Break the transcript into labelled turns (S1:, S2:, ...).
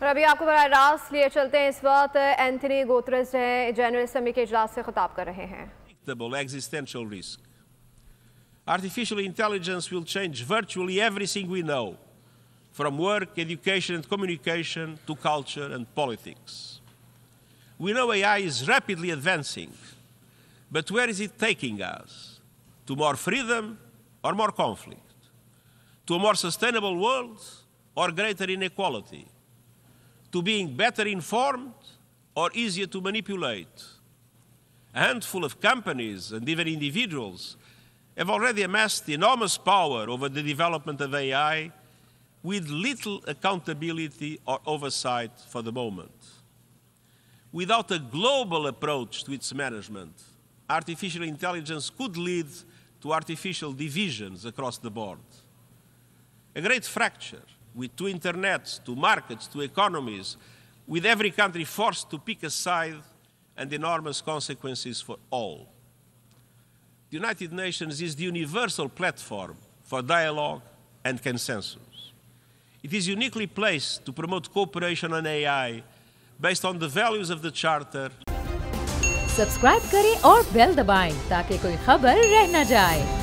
S1: और अभी आपको बराह रास्त लिए चलते हैं। इस वक्त एंथनी गुतेरेस जनरल असेंबली के इजलास से खिताब कर रहे हैं।
S2: Existential risk. Artificial intelligence will change virtually everything we know, from work, education and communication to culture and politics. We know AI is rapidly advancing, but where is it taking us? To more freedom or more conflict? To a more sustainable world or greater inequality? To being better informed or easier to manipulate? A handful of companies and even individuals have already amassed enormous power over the development of AI with little accountability or oversight for the moment. Without a global approach to its management, artificial intelligence could lead to artificial divisions across the board. A great fracture with two internets, two markets, two economies, with every country forced to pick a side and enormous consequences for all. The United Nations is the universal platform for dialogue and consensus. It is uniquely placed to promote cooperation on AI based on the values of the Charter.
S3: Subscribe करें और bell दबाएं ताकि कोई खबर रह न जाए।